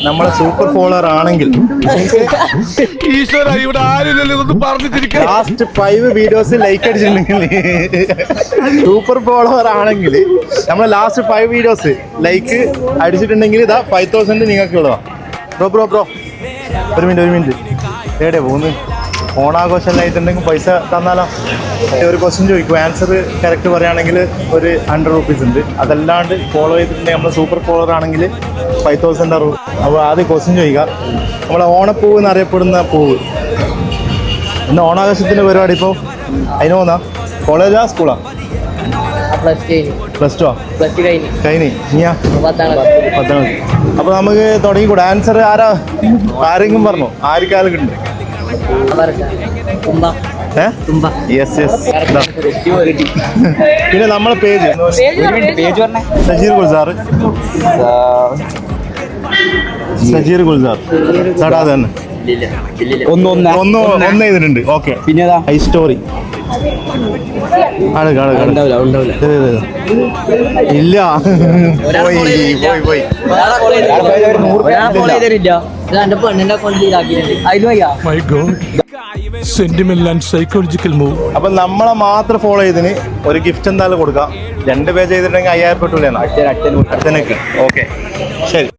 നമ്മളെ super follower ആണെങ്കിൽ last 5 videos like അടിച്ചിട്ടുണ്ടെങ്കിൽ സൂപ്പർ ഫോളോവർ ആണെങ്കിൽ നമ്മളെ ലാസ്റ്റ് 5 വീഡിയോസ് ലൈക്ക് അടിച്ചിട്ടുണ്ടെങ്കിൽ ഇതാ 5000 നിങ്ങൾക്കുള്ളതാ. ബ്രോ ഒരു മിനിറ്റ് എവിടെയാ പോകുന്നത്? ഓണാഘോഷമെല്ലായിട്ടുണ്ടെങ്കിൽ പൈസ തന്നാലോ? ഒരു ക്വസ്റ്റ്യൻ ചോദിക്കും, ആൻസർ കറക്റ്റ് പറയുകയാണെങ്കിൽ ഒരു 100 റുപ്പീസ് ഉണ്ട്. അതല്ലാണ്ട് ഫോളോ ചെയ്തിട്ടുണ്ടെങ്കിൽ നമ്മൾ സൂപ്പർ ഫോളോവർ ആണെങ്കിൽ 5000 അറിവ്. അപ്പോൾ ആദ്യം ക്വസ്റ്റ്യൻ ചോദിക്കുക. നമ്മളെ ഓണപ്പൂവ് എന്നറിയപ്പെടുന്ന പൂവ് ഇന്ന് ഓണാഘോഷത്തിൻ്റെ പരിപാടി ഇപ്പോൾ അതിന് പോന്നാ? കോളേജാ സ്കൂളാ? പ്ലസ് ടു കഴിഞ്ഞ് നീയാ? 10ാം ക്ലാസ്. അപ്പോൾ നമുക്ക് തുടങ്ങിക്കൂടെ? ആൻസർ ആരെങ്കിലും പറഞ്ഞോ? ആർക്കാലും കിട്ടും? യെസ്. പിന്നെ നമ്മളെ പേജ് സജീർ ഗുൽസാർ ചേട്ടാ തന്നെ ഒന്ന് ചെയ്തിട്ടുണ്ട്. ഓക്കെ, പിന്നെ ഹൈ സ്റ്റോറി ഇല്ല, പോയി. Sentimental and psychological move. അപ്പൊ നമ്മളെ മാത്രം ഫോളോ ചെയ്തതിന് ഒരു ഗിഫ്റ്റ് എന്തായാലും കൊടുക്കാം. 2 പേജ് ചെയ്തിട്ടുണ്ടെങ്കിൽ 5000 രൂപ. ഓക്കെ, ശരി.